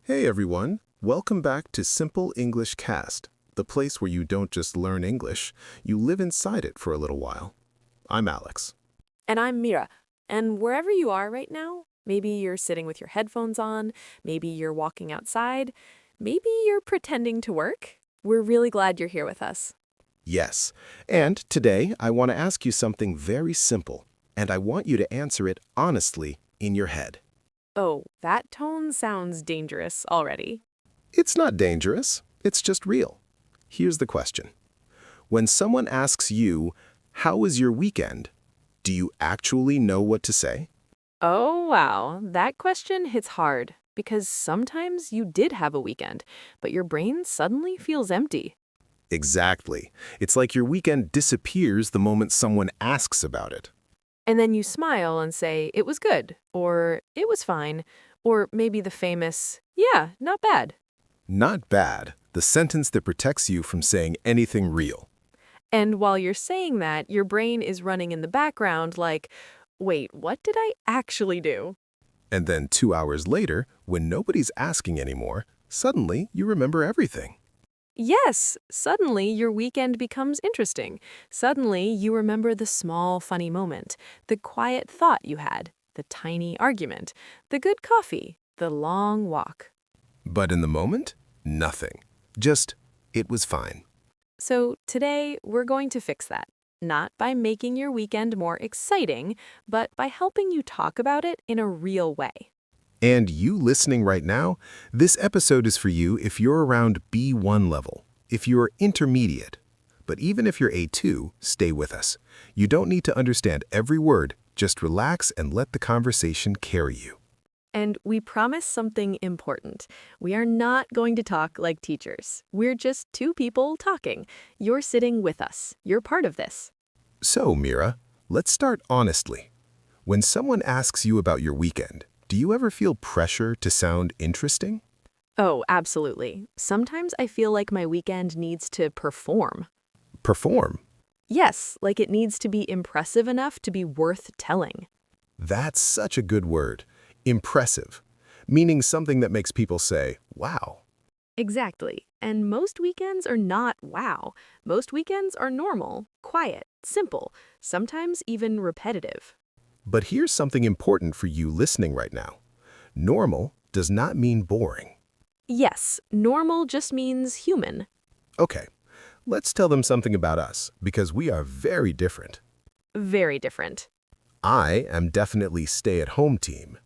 Hey everyone, welcome back to Simple English Cast, the place where you don't just learn English, you live inside it for a little while. I'm Alex. And I'm Meera. And wherever you are right now, maybe you're sitting with your headphones on, maybe you're walking outside, maybe you're pretending to work. We're really glad you're here with us. Yes, and today I want to ask you something very simple, and I want you to answer it honestly in your head. Oh, that tone sounds dangerous already. It's not dangerous, it's just real. Here's the question. When someone asks you, "How was your weekend?" do you actually know what to say? Oh, wow. That question hits hard because sometimes you did have a weekend, but your brain suddenly feels empty. Exactly. It's like your weekend disappears the moment someone asks about it. And then you smile and say, it was good, or it was fine, or maybe the famous, yeah, not bad. Not bad, the sentence that protects you from saying anything real. And while you're saying that, your brain is running in the background like, wait, what did I actually do? And then 2 hours later, when nobody's asking anymore, suddenly you remember everything. Yes, suddenly your weekend becomes interesting. Suddenly you remember the small, funny moment, the quiet thought you had, the tiny argument, the good coffee, the long walk. But in the moment, nothing. Just, it was fine. So today we're going to fix that. Not by making your weekend more exciting, but by helping you talk about it in a real way. And you listening right now, this episode is for you if you're around B1 level, if you're intermediate. But even if you're A2, stay with us. You don't need to understand every word, just relax and let the conversation carry you. And we promise something important. We are not going to talk like teachers. We're just two people talking. You're sitting with us. You're part of this. So, Meera, let's start honestly. When someone asks you about your weekend, do you ever feel pressure to sound interesting? Oh, absolutely. Sometimes I feel like my weekend needs to perform. Perform. Yes, like it needs to be impressive enough to be worth telling. That's such a good word. Impressive. Meaning something that makes people say, wow. Exactly. And most weekends are not wow. Most weekends are normal, quiet, simple, sometimes even repetitive. But here's something important for you listening right now. Normal does not mean boring. Yes, normal just means human. Okay, let's tell them something about us, because we are very different. Very different. I am definitely stay-at-home team.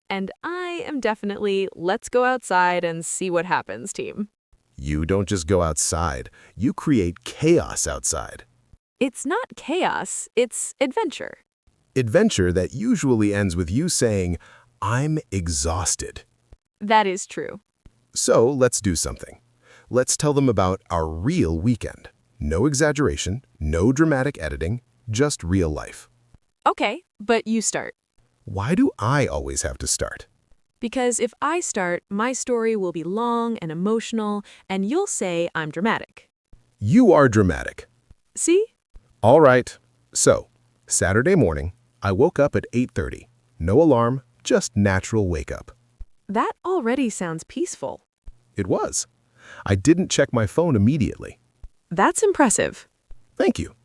And I am definitely let's go outside and see what happens team. You don't just go outside, you create chaos outside. It's not chaos, it's adventure. Adventure that usually ends with you saying, "I'm exhausted." That is true. So let's do something. Let's tell them about our real weekend. No exaggeration, no dramatic editing, just real life. Okay, but you start. Why do I always have to start? Because if I start, my story will be long and emotional, and you'll say I'm dramatic. You are dramatic. See? All right. So, Saturday morning, I woke up at 8:30. No alarm, just natural wake up. That already sounds peaceful. It was. I didn't check my phone immediately. That's impressive. Thank you.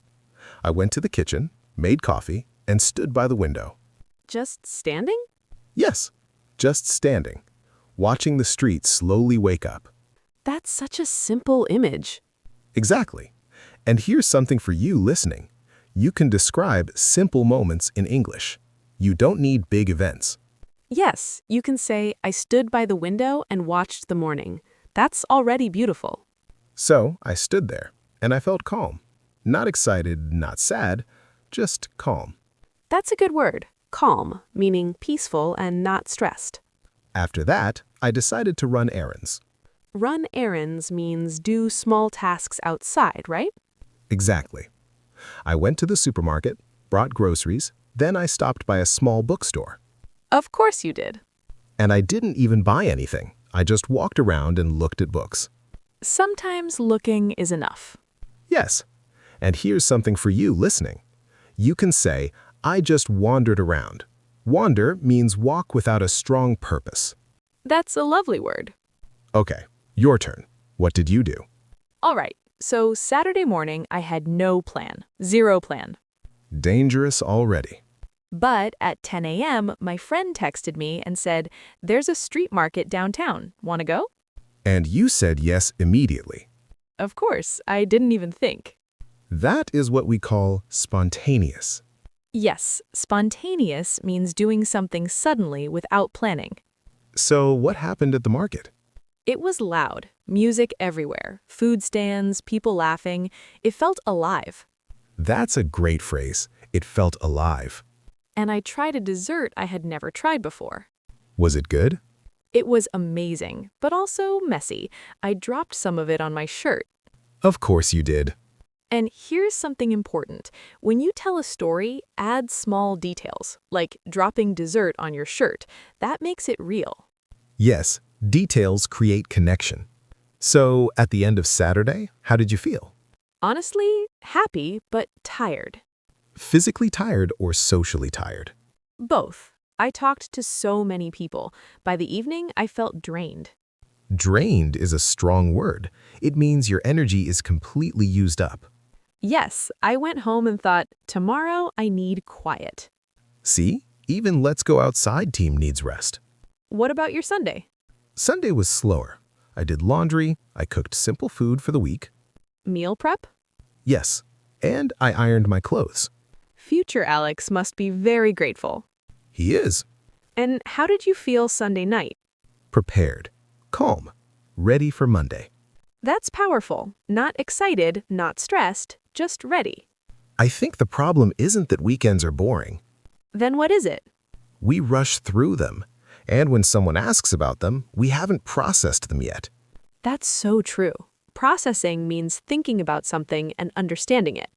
I went to the kitchen, made coffee, and stood by the window. Just standing? Yes, just standing, watching the street slowly wake up. That's such a simple image. Exactly. And here's something for you listening. You can describe simple moments in English. You don't need big events. Yes, you can say, I stood by the window and watched the morning. That's already beautiful. So I stood there, and I felt calm. Not excited, not sad, just calm. That's a good word. Calm, meaning peaceful and not stressed. After that, I decided to run errands. Run errands means do small tasks outside, right? Exactly. I went to the supermarket, brought groceries, then I stopped by a small bookstore. Of course you did. And I didn't even buy anything. I just walked around and looked at books. Sometimes looking is enough. Yes. And here's something for you listening. You can say, I just wandered around. Wander means walk without a strong purpose. That's a lovely word. Okay, your turn. What did you do? All right, so Saturday morning, I had no plan, zero plan. Dangerous already. But at 10 a.m., my friend texted me and said, "There's a street market downtown. Want to go?" And you said yes immediately. Of course, I didn't even think. That is what we call spontaneous. Yes, spontaneous means doing something suddenly without planning. So what happened at the market? It was loud, music everywhere, food stands, people laughing. It felt alive. That's a great phrase. It felt alive. And I tried a dessert I had never tried before. Was it good? It was amazing, but also messy. I dropped some of it on my shirt. Of course you did. And here's something important. When you tell a story, add small details, like dropping dessert on your shirt. That makes it real. Yes, details create connection. So, at the end of Saturday, how did you feel? Honestly, happy, but tired. Physically tired or socially tired? Both. I talked to so many people. By the evening, I felt drained. Drained is a strong word. It means your energy is completely used up. Yes, I went home and thought, tomorrow I need quiet. See? Even Let's Go Outside team needs rest. What about your Sunday? Sunday was slower. I did laundry, I cooked simple food for the week. Meal prep? Yes, and I ironed my clothes. Future Alex must be very grateful. He is. And how did you feel Sunday night? Prepared. Calm. Ready for Monday. That's powerful. Not excited, not stressed, just ready. I think the problem isn't that weekends are boring. Then what is it? We rush through them. And when someone asks about them, we haven't processed them yet. That's so true. Processing means thinking about something and understanding it.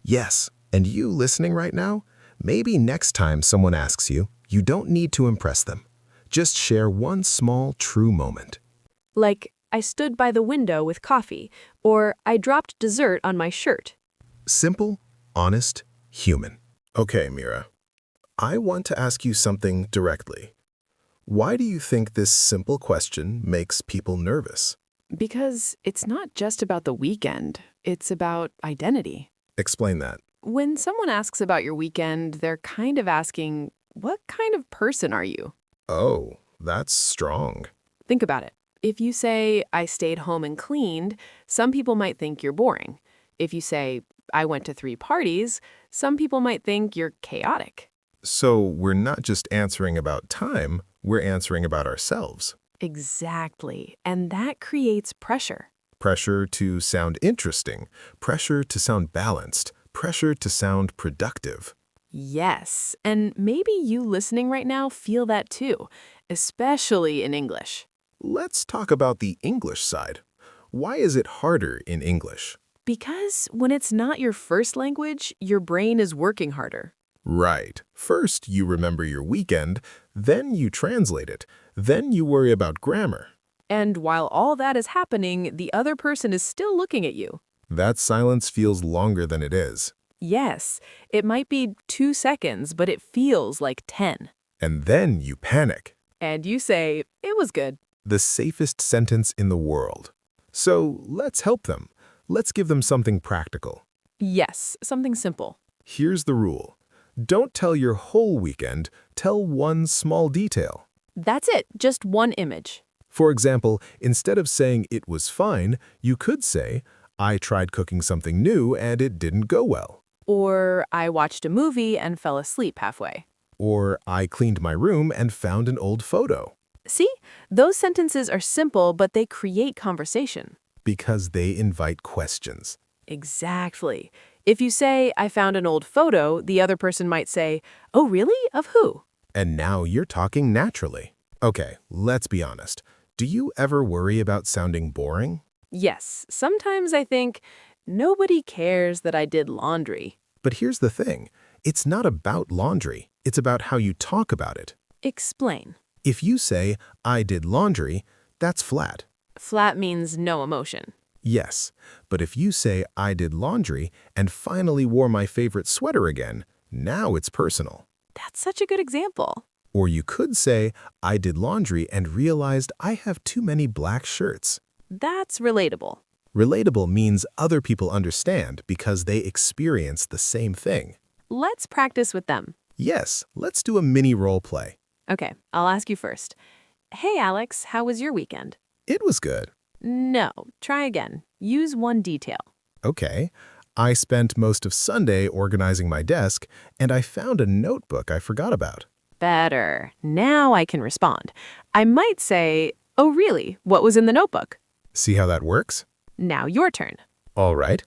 Yes, and you listening right now, maybe next time someone asks you, you don't need to impress them. Just share one small true moment. Like, I stood by the window with coffee, or I dropped dessert on my shirt. Simple, honest, human. Okay, Meera. I want to ask you something directly. Why do you think this simple question makes people nervous? Because it's not just about the weekend, it's about identity. Explain that. When someone asks about your weekend, they're kind of asking, what kind of person are you? Oh, that's strong. Think about it. If you say, I stayed home and cleaned, some people might think you're boring. If you say, I went to 3 parties, some people might think you're chaotic. So we're not just answering about time, we're answering about ourselves. Exactly. And that creates pressure. Pressure to sound interesting, pressure to sound balanced, pressure to sound productive. Yes. And maybe you listening right now feel that too, especially in English. Let's talk about the English side. Why is it harder in English? Because when it's not your first language, your brain is working harder. Right. First, you remember your weekend, then you translate it, then you worry about grammar. And while all that is happening, the other person is still looking at you. That silence feels longer than it is. Yes, it might be 2 seconds, but it feels like 10. And then you panic. And you say, it was good. The safest sentence in the world. So let's help them. Let's give them something practical. Yes, something simple. Here's the rule. Don't tell your whole weekend, tell one small detail. That's it, just one image. For example, instead of saying it was fine, you could say, I tried cooking something new and it didn't go well. Or I watched a movie and fell asleep halfway. Or I cleaned my room and found an old photo. See, those sentences are simple, but they create conversation. Because they invite questions. Exactly. If you say, I found an old photo, the other person might say, oh, really? Of who? And now you're talking naturally. Okay, let's be honest. Do you ever worry about sounding boring? Yes, sometimes I think, nobody cares that I did laundry. But here's the thing. It's not about laundry. It's about how you talk about it. Explain. If you say, I did laundry, that's flat. Flat means no emotion. Yes, but if you say, I did laundry and finally wore my favorite sweater again, now it's personal. That's such a good example. Or you could say, I did laundry and realized I have too many black shirts. That's relatable. Relatable means other people understand because they experience the same thing. Let's practice with them. Yes, let's do a mini role play. Okay, I'll ask you first. Hey, Alex, how was your weekend? It was good. No, try again. Use one detail. Okay. I spent most of Sunday organizing my desk, and I found a notebook I forgot about. Better. Now I can respond. I might say, oh, really? What was in the notebook? See how that works? Now your turn. All right.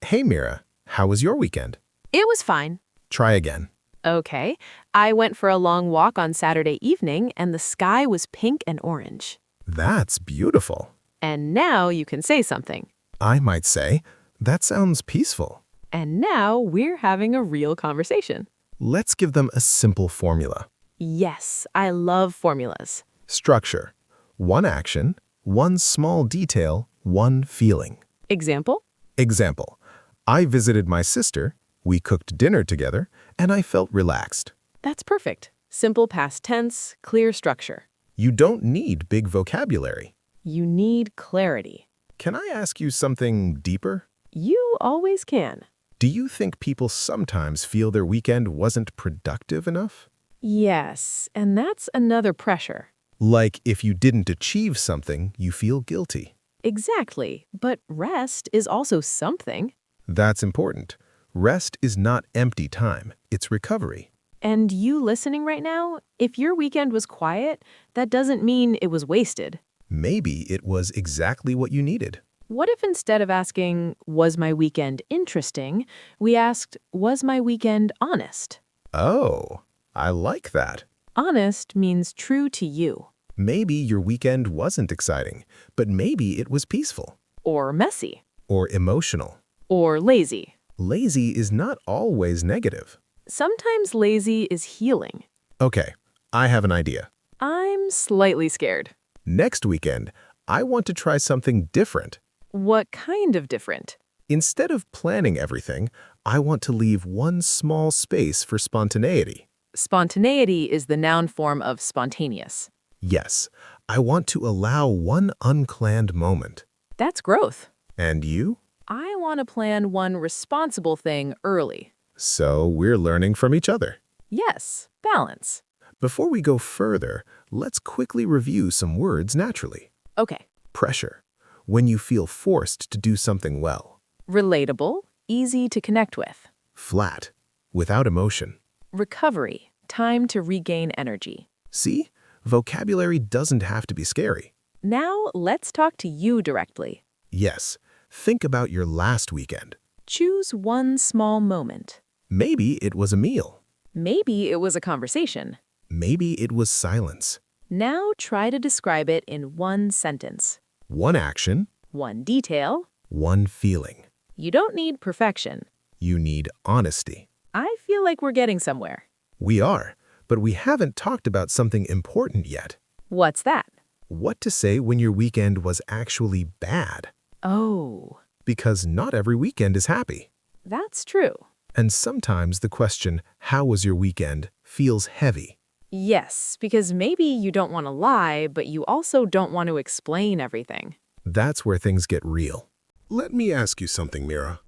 Hey, Meera, how was your weekend? It was fine. Try again. Okay. I went for a long walk on Saturday evening, and the sky was pink and orange. That's beautiful. And now you can say something. I might say, that sounds peaceful. And now we're having a real conversation. Let's give them a simple formula. Yes, I love formulas. Structure. One action, one small detail, one feeling. Example? Example. I visited my sister, we cooked dinner together, and I felt relaxed. That's perfect. Simple past tense, clear structure. You don't need big vocabulary. You need clarity. Can I ask you something deeper? You always can. Do you think people sometimes feel their weekend wasn't productive enough? Yes, and that's another pressure. Like if you didn't achieve something, you feel guilty. Exactly, but rest is also something. That's important. Rest is not empty time, it's recovery. And you listening right now, if your weekend was quiet, that doesn't mean it was wasted. Maybe it was exactly what you needed. What if instead of asking, was my weekend interesting, we asked, was my weekend honest? Oh, I like that. Honest means true to you. Maybe your weekend wasn't exciting, but maybe it was peaceful. Or messy. Or emotional. Or lazy. Lazy is not always negative. Sometimes lazy is healing. Okay, I have an idea. I'm slightly scared. Next weekend, I want to try something different. What kind of different? Instead of planning everything, I want to leave one small space for spontaneity. Spontaneity is the noun form of spontaneous. Yes, I want to allow one unplanned moment. That's growth. And you? I want to plan one responsible thing early. So we're learning from each other. Yes, balance. Before we go further, let's quickly review some words naturally. Okay. Pressure. When you feel forced to do something well. Relatable, easy to connect with. Flat. Without emotion. Recovery, time to regain energy. See? Vocabulary doesn't have to be scary. Now let's talk to you directly. Yes. Think about your last weekend. Choose one small moment. Maybe it was a meal. Maybe it was a conversation. Maybe it was silence. Now try to describe it in one sentence. One action, One detail. one feeling. You don't need perfection. You need honesty. I feel like we're getting somewhere. We are, but we haven't talked about something important yet. What's that? What to say when your weekend was actually bad? Oh, Because not every weekend is happy. that's true. And sometimes the question, how was your weekend, feels heavy. Yes, because maybe you don't want to lie, but you also don't want to explain everything. That's where things get real. Let me ask you something, Meera.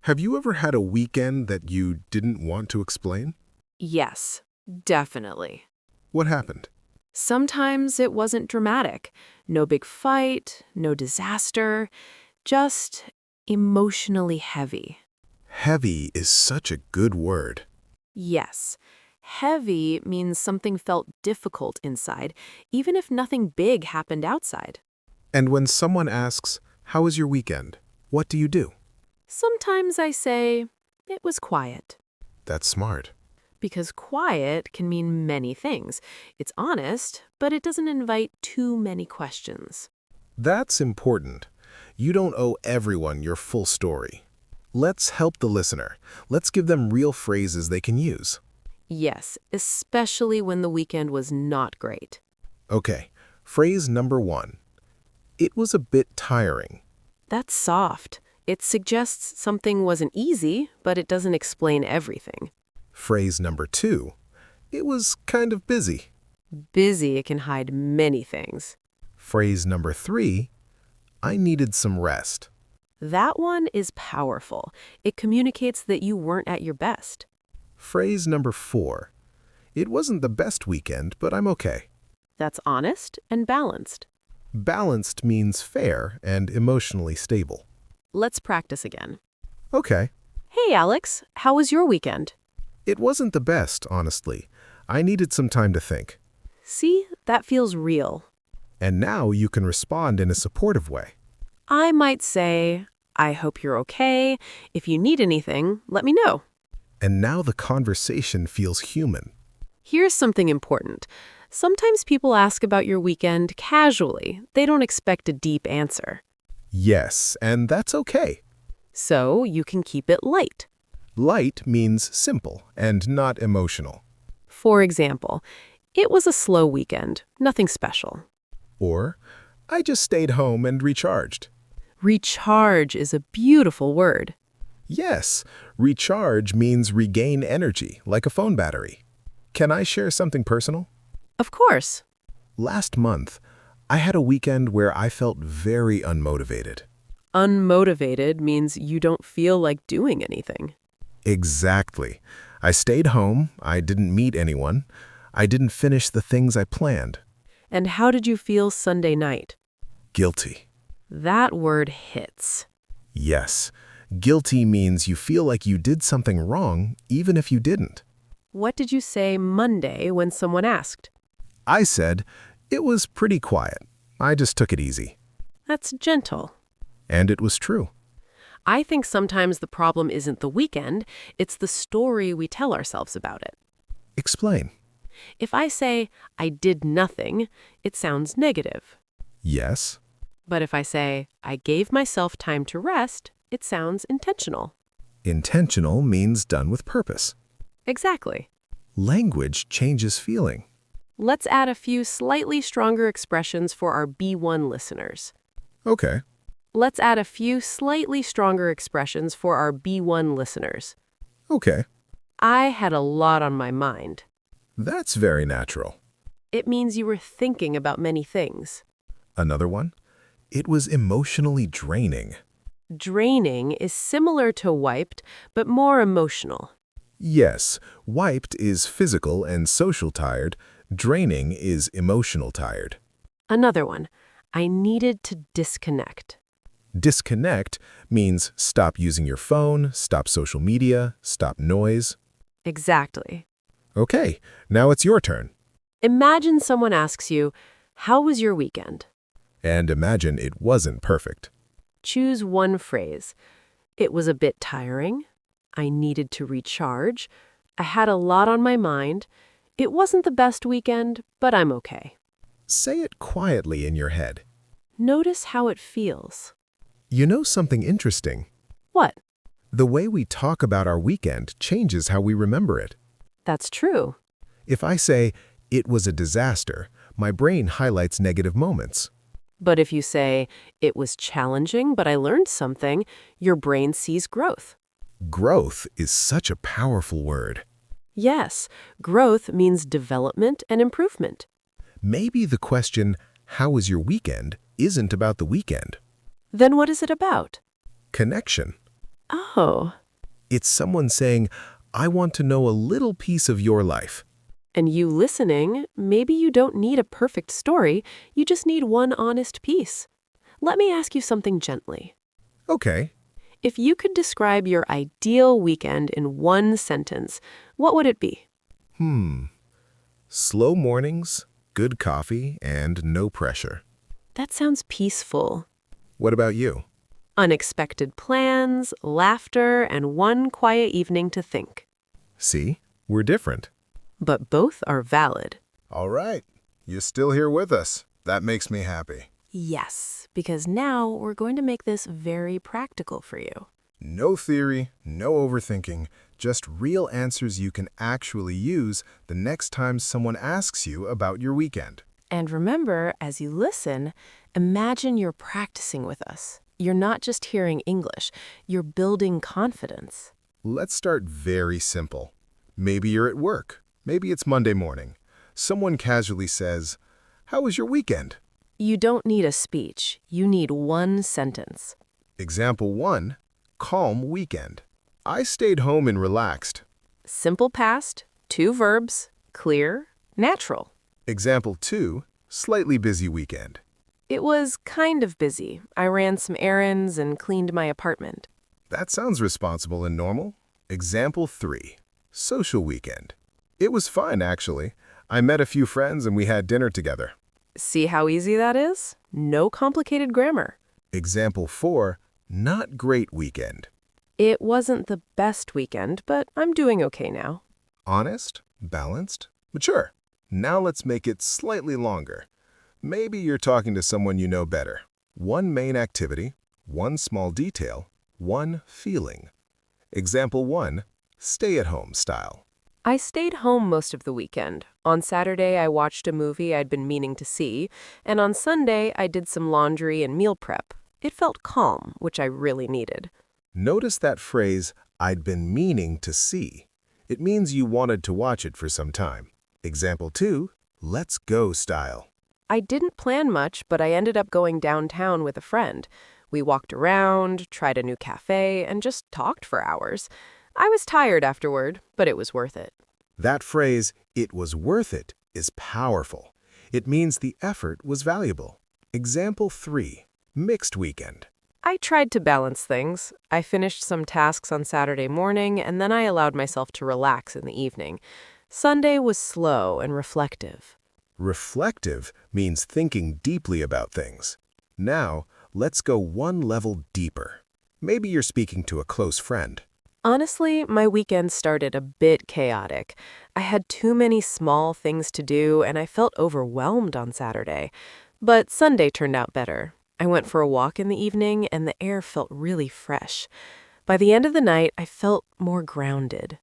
Have you ever had a weekend that you didn't want to explain? Yes, definitely. What happened? Sometimes it wasn't dramatic. No big fight, no disaster, just emotionally heavy. Heavy is such a good word. Yes, heavy means something felt difficult inside, even if nothing big happened outside. And when someone asks, how was your weekend? What do you do? Sometimes I say, it was quiet. That's smart. Because quiet can mean many things. It's honest, but it doesn't invite too many questions. That's important. You don't owe everyone your full story. Let's help the listener. Let's give them real phrases they can use. Yes, especially when the weekend was not great. Okay, phrase number 1. It was a bit tiring. That's soft. It suggests something wasn't easy, but it doesn't explain everything. Phrase number 2. It was kind of busy. Busy, it can hide many things. Phrase number 3, I needed some rest. That one is powerful. It communicates that you weren't at your best. Phrase number 4, it wasn't the best weekend, but I'm okay. That's honest and balanced. Balanced means fair and emotionally stable. Let's practice again. Okay. Hey, Alex, how was your weekend? It wasn't the best, honestly. I needed some time to think. See, that feels real. And now you can respond in a supportive way. I might say, I hope you're okay. If you need anything, let me know. And now the conversation feels human. Here's something important. Sometimes people ask about your weekend casually. They don't expect a deep answer. Yes, and that's okay. So you can keep it light. Light means simple and not emotional. For example, it was a slow weekend, nothing special. Or, I just stayed home and recharged. Recharge is a beautiful word. Yes, recharge means regain energy, like a phone battery. Can I share something personal? Of course. Last month, I had a weekend where I felt very unmotivated. Unmotivated means you don't feel like doing anything. Exactly. I stayed home, I didn't meet anyone, I didn't finish the things I planned. And how did you feel Sunday night? Guilty. That word hits. Yes, guilty means you feel like you did something wrong, even if you didn't. What did you say Monday when someone asked? I said, it was pretty quiet. I just took it easy. That's gentle. And it was true. I think sometimes the problem isn't the weekend, it's the story we tell ourselves about it. Explain. If I say, I did nothing, it sounds negative. Yes. But if I say, I gave myself time to rest, it sounds intentional. Intentional means done with purpose. Exactly. Language changes feeling. Let's add a few slightly stronger expressions for our B1 listeners. Okay. Let's add a few slightly stronger expressions for our B1 listeners. Okay. I had a lot on my mind. That's very natural. It means you were thinking about many things. Another one? It was emotionally draining. Draining is similar to wiped, but more emotional. Yes, wiped is physical and social tired. Draining is emotional tired. Another one. I needed to disconnect. Disconnect means stop using your phone, stop social media, stop noise. Exactly. Okay, now it's your turn. Imagine someone asks you, how was your weekend? And imagine it wasn't perfect. Choose one phrase. It was a bit tiring. I needed to recharge. I had a lot on my mind. It wasn't the best weekend, but I'm okay. Say it quietly in your head. Notice how it feels. You know something interesting? What? The way we talk about our weekend changes how we remember it. That's true. If I say, it was a disaster, my brain highlights negative moments. But if you say, it was challenging, but I learned something, your brain sees growth. Growth is such a powerful word. Yes, growth means development and improvement. Maybe the question, how was your weekend, isn't about the weekend. Then what is it about? Connection. Oh. It's someone saying, I want to know a little piece of your life. And you listening, maybe you don't need a perfect story, you just need one honest piece. Let me ask you something gently. Okay. If you could describe your ideal weekend in one sentence, what would it be? Slow mornings, good coffee, and no pressure. That sounds peaceful. What about you? Unexpected plans, laughter, and one quiet evening to think. See, we're different. But both are valid. All right. You're still here with us. That makes me happy. Yes, because now we're going to make this very practical for you. No theory, no overthinking, just real answers you can actually use the next time someone asks you about your weekend. And remember, as you listen, imagine you're practicing with us. You're not just hearing English, you're building confidence. Let's start very simple. Maybe you're at work. Maybe it's Monday morning. Someone casually says, "How was your weekend?" You don't need a speech. You need one sentence. Example 1, calm weekend. I stayed home and relaxed. Simple past, 2 verbs, clear, natural. Example 2, slightly busy weekend. It was kind of busy. I ran some errands and cleaned my apartment. That sounds responsible and normal. Example 3, social weekend. It was fun, actually. I met a few friends and we had dinner together. See how easy that is? No complicated grammar. Example 4, not great weekend. It wasn't the best weekend, but I'm doing okay now. Honest, balanced, mature. Now let's make it slightly longer. Maybe you're talking to someone you know better. One main activity, one small detail, one feeling. Example 1, stay-at-home style. I stayed home most of the weekend. On Saturday, I watched a movie I'd been meaning to see, and on Sunday, I did some laundry and meal prep. It felt calm, which I really needed. Notice that phrase, "I'd been meaning to see." It means you wanted to watch it for some time. Example 2, let's go style. I didn't plan much, but I ended up going downtown with a friend. We walked around, tried a new cafe, and just talked for hours. I was tired afterward, but it was worth it. That phrase, "it was worth it," is powerful. It means the effort was valuable. Example 3, mixed weekend. I tried to balance things. I finished some tasks on Saturday morning, and then I allowed myself to relax in the evening. Sunday was slow and reflective. Reflective means thinking deeply about things. Now, let's go one level deeper. Maybe you're speaking to a close friend. Honestly, my weekend started a bit chaotic. I had too many small things to do, and I felt overwhelmed on Saturday. But Sunday turned out better. I went for a walk in the evening, and the air felt really fresh. By the end of the night, I felt more grounded.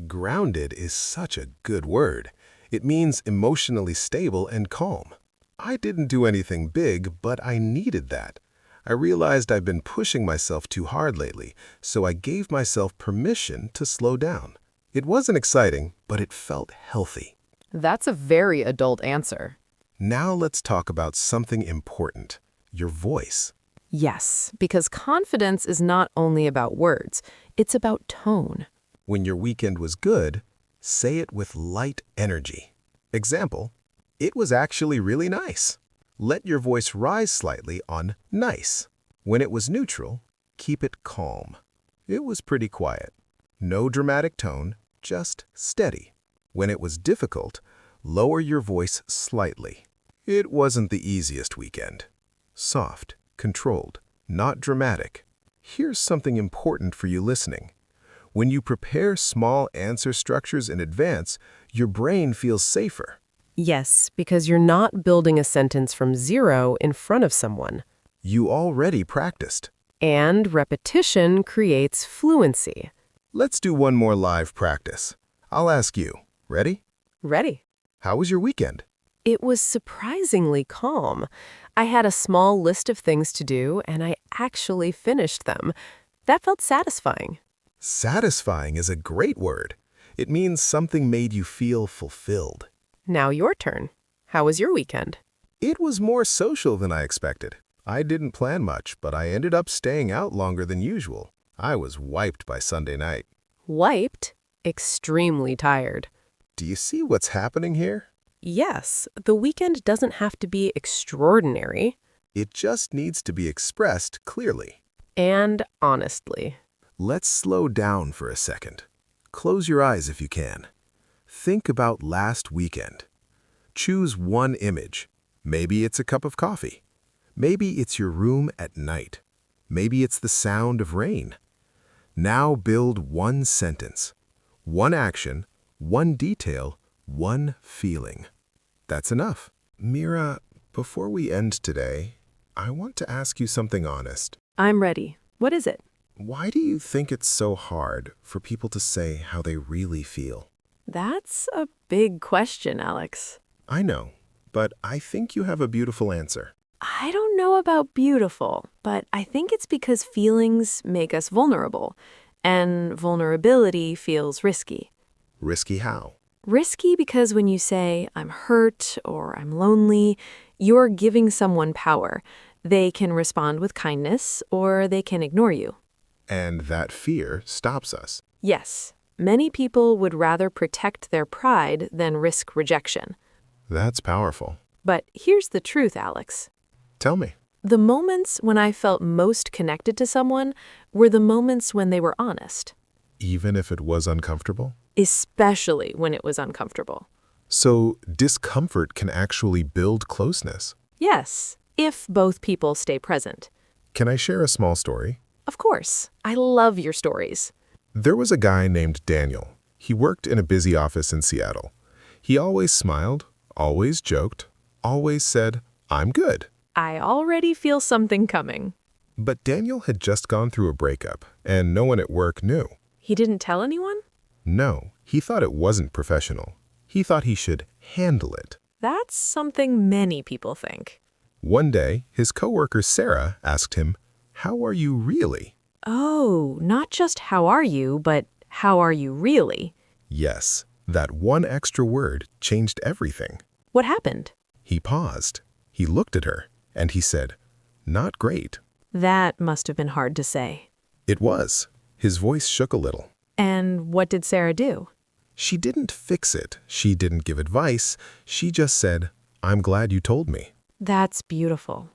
Grounded is such a good word. It means emotionally stable and calm. I didn't do anything big, but I needed that. I realized I've been pushing myself too hard lately, so I gave myself permission to slow down. It wasn't exciting, but it felt healthy. That's a very adult answer. Now let's talk about something important, your voice. Yes, because confidence is not only about words, it's about tone. When your weekend was good, say it with light energy. Example, it was actually really nice. Let your voice rise slightly on nice. When it was neutral, keep it calm. It was pretty quiet. No dramatic tone, just steady. When it was difficult, lower your voice slightly. It wasn't the easiest weekend. Soft, controlled, not dramatic. Here's something important for you listening. When you prepare small answer structures in advance, your brain feels safer. Yes, because you're not building a sentence from zero in front of someone. You already practiced. And repetition creates fluency. Let's do one more live practice. I'll ask you. Ready? Ready? How was your weekend? It was surprisingly calm. I had a small list of things to do, and I actually finished them. That felt satisfying. Satisfying is a great word. It means something made you feel fulfilled. Now your turn. How was your weekend? It was more social than I expected. I didn't plan much, but I ended up staying out longer than usual. I was wiped by Sunday night. Wiped? Extremely tired. Do you see what's happening here? Yes, the weekend doesn't have to be extraordinary. It just needs to be expressed clearly. And honestly. Let's slow down for a second. Close your eyes if you can. Think about last weekend. Choose one image. Maybe it's a cup of coffee. Maybe it's your room at night. Maybe it's the sound of rain. Now build one sentence. One action, one detail, one feeling. That's enough. Meera, before we end today, I want to ask you something honest. I'm ready. What is it? Why do you think it's so hard for people to say how they really feel? That's a big question, Alex. I know, but I think you have a beautiful answer. I don't know about beautiful, but I think it's because feelings make us vulnerable, and vulnerability feels risky. Risky how? Risky because when you say, I'm hurt or I'm lonely, you're giving someone power. They can respond with kindness or they can ignore you. And that fear stops us. Yes, many people would rather protect their pride than risk rejection. That's powerful. But here's the truth, Alex. Tell me. The moments when I felt most connected to someone were the moments when they were honest, Even if it was uncomfortable? especially when it was uncomfortable. So discomfort can actually build closeness. Yes, if both people stay present. Can I share a small story? Of course, I love your stories. There was a guy named Daniel. He worked in a busy office in Seattle. He always smiled, always joked, always said, "I'm good." I already feel something coming. But Daniel had just gone through a breakup, and no one at work knew. He didn't tell anyone? No, he thought it wasn't professional. He thought he should handle it. That's something many people think. One day, his coworker Sarah asked him, "How are you really?" Oh, not just how are you, but how are you really? Yes, that one extra word changed everything. What happened? He paused. He looked at her, and he said, "Not great." That must have been hard to say. It was. His voice shook a little. And what did Sarah do? She didn't fix it. She didn't give advice. She just said, "I'm glad you told me." That's beautiful.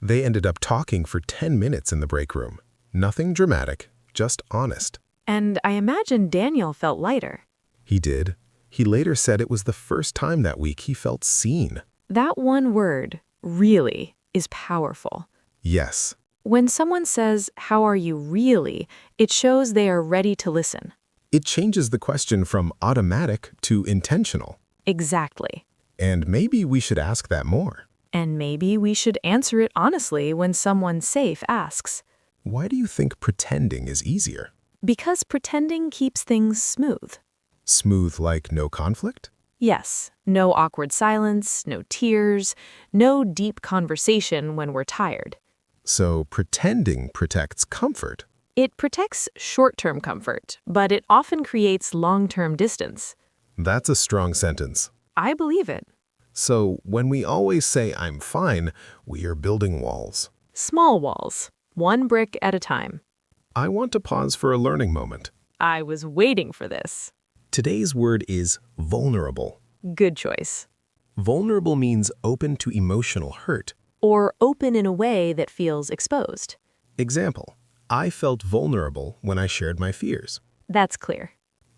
They ended up talking for 10 minutes in the break room. Nothing dramatic, just honest. And I imagine Daniel felt lighter. He did. He later said it was the first time that week he felt seen. That one word, really, is powerful. Yes, When someone says, how are you really, it shows they are ready to listen. it changes the question from automatic to intentional. Exactly. And maybe we should ask that more. And maybe we should answer it honestly when someone safe asks. Why do you think pretending is easier? Because pretending keeps things smooth. Smooth like no conflict? Yes, no awkward silence, no tears, no deep conversation when we're tired. So pretending protects comfort. It protects short-term comfort, but it often creates long-term distance. That's a strong sentence. I believe it. So when we always say "I'm fine," we are building walls. Small walls, one brick at a time. I want to pause for a learning moment. I was waiting for this. Today's word is vulnerable. Good choice. Vulnerable means open to emotional hurt. Or open in a way that feels exposed. Example, I felt vulnerable when I shared my fears. That's clear.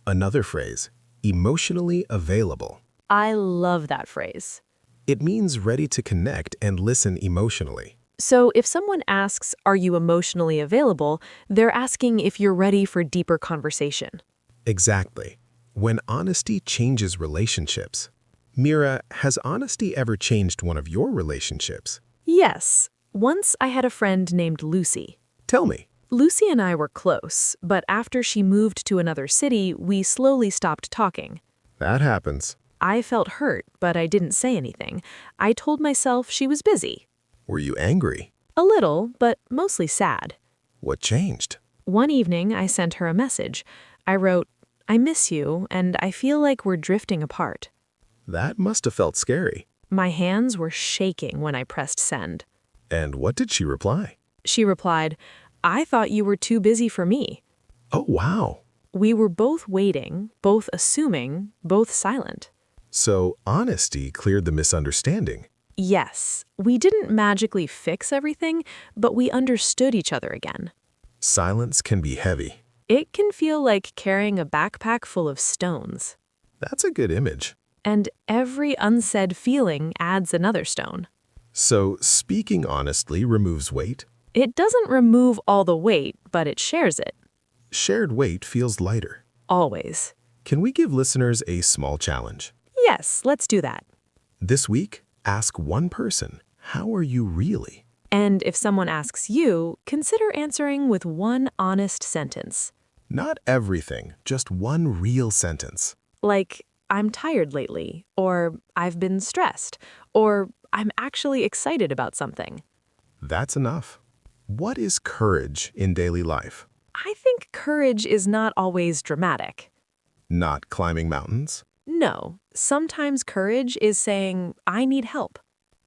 Another phrase, emotionally available. I love that phrase. It means ready to connect and listen emotionally. So if someone asks, are you emotionally available, they're asking if you're ready for deeper conversation. Exactly. When honesty changes relationships. Meera, has honesty ever changed one of your relationships? Yes. Once I had a friend named Lucy. Tell me. Lucy and I were close, but after she moved to another city, we slowly stopped talking. That happens. I felt hurt, but I didn't say anything. I told myself she was busy. Were you angry? A little, but mostly sad. What changed? One evening, I sent her a message. I wrote, I miss you, and I feel like we're drifting apart. That must have felt scary. My hands were shaking when I pressed send. And what did she reply? She replied, I thought you were too busy for me. Oh, wow. We were both waiting, both assuming, both silent. So honesty cleared the misunderstanding. Yes, we didn't magically fix everything, but we understood each other again. Silence can be heavy. It can feel like carrying a backpack full of stones. That's a good image. And every unsaid feeling adds another stone. So speaking honestly removes weight. It doesn't remove all the weight, but it shares it. Shared weight feels lighter. Always. Can we give listeners a small challenge? Yes, let's do that. This week, ask one person, how are you really? And if someone asks you, consider answering with one honest sentence. Not everything, just one real sentence. Like, I'm tired lately, or I've been stressed, or I'm actually excited about something. That's enough. What is courage in daily life? I think courage is not always dramatic. Not climbing mountains? No, sometimes courage is saying, I need help.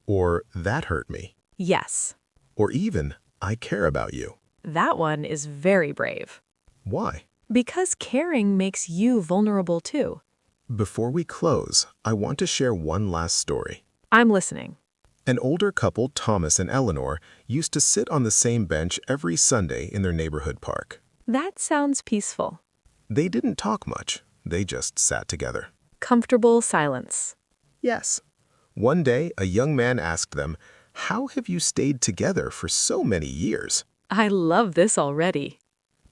Or that hurt me. Yes, Or even, I care about you. that one is very brave. Why? Because caring makes you vulnerable too. Before we close, I want to share one last story. I'm listening. An older couple, Thomas and Eleanor, used to sit on the same bench every Sunday in their neighborhood park. That sounds peaceful. They didn't talk much. They just sat together. Comfortable silence. Yes. One day, a young man asked them, "How have you stayed together for so many years?" I love this already.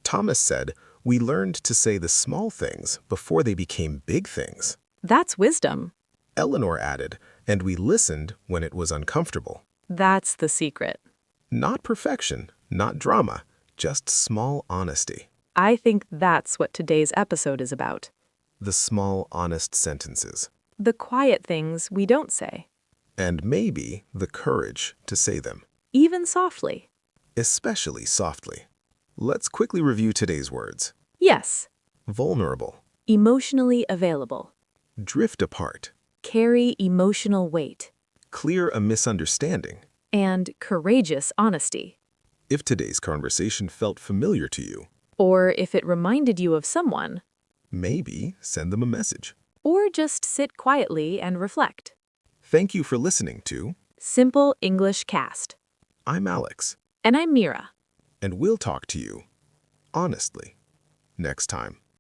Thomas said, "We learned to say the small things before they became big things." That's wisdom. Eleanor added, "And we listened when it was uncomfortable." That's the secret. Not perfection, not drama, just small honesty. I think that's what today's episode is about. The small, honest sentences. The quiet things we don't say, And maybe the courage to say them, even softly. especially softly. Let's quickly review today's words. Yes, Vulnerable, emotionally available. drift apart, Carry emotional weight. clear a misunderstanding. And courageous honesty. If today's conversation felt familiar to you, Or if it reminded you of someone. maybe send them a message. Or just sit quietly and reflect. Thank you for listening to Simple English Cast. I'm Alex, And I'm Meera. and we'll talk to you honestly next time.